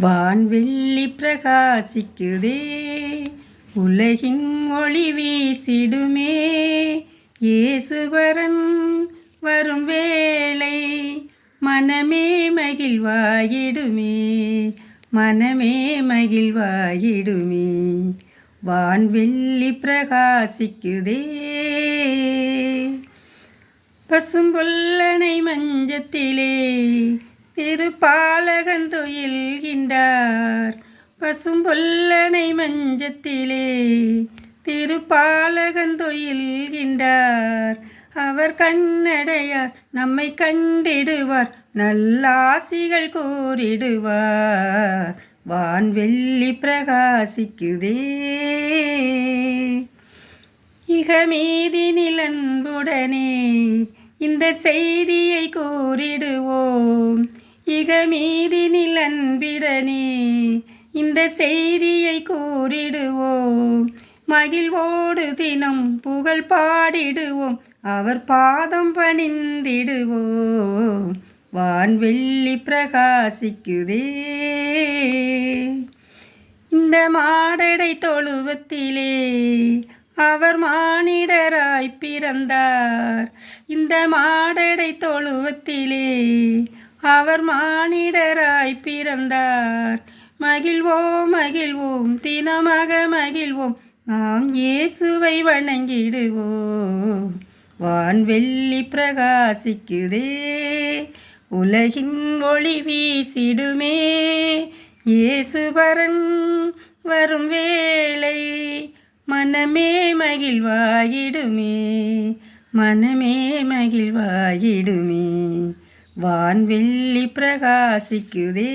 வான்வெள்ளி பிரகாசிக்குதே, உலகின் ஒளி வீசிடுமே. இயேசுவரன் வரும் வேளை மனமே மகிழ்வாயிடுமே, மனமே மகிழ்வாயிடுமே. வான்வெள்ளி பிரகாசிக்குதே, பசும்பொல்லனை மஞ்சத்திலே திருப்பாலகன் துயில்கின்றார். பசும்பொல்லனை மஞ்சத்திலே திருப்பாலகன் துயில்கின்றார். அவர் கண்ணடையார் நம்மை கண்டிடுவார், நல்லாசிகள் கூறிடுவார். வான்வெள்ளி பிரகாசிக்குதே, இகமீதினில் அன்புடனே இந்த செய்தியை கூறிடுவோம். இகமீதினில் அன்பிடனே இந்த செய்தியை கூறிடுவோம். மகிழ்வோடு தினம் புகழ் பாடிடுவோம், அவர் பாதம் பணிந்திடுவோம். வான்வெள்ளி பிரகாசிக்குதே, இந்த மாடடை தொழுவத்திலே அவர் மானிடராய் பிறந்தார். இந்த மாடடை தொழுவத்திலே அவர் மானிடராய் பிறந்தார். மகிழ்வோம் மகிழ்வோம் தினமாக மகிழ்வோம், நாம் இயேசுவை வணங்கிடுவோம். வான்வெள்ளி பிரகாசிக்குதே, உலகின் ஒளி வீசிடுமே. இயேசுவரன் வரும் வேளை மனமே மகிழ்வாயிடுமே, மனமே மகிழ்வாயிடுமே. வான்வெள்ளி பிரகாசிக்குதே.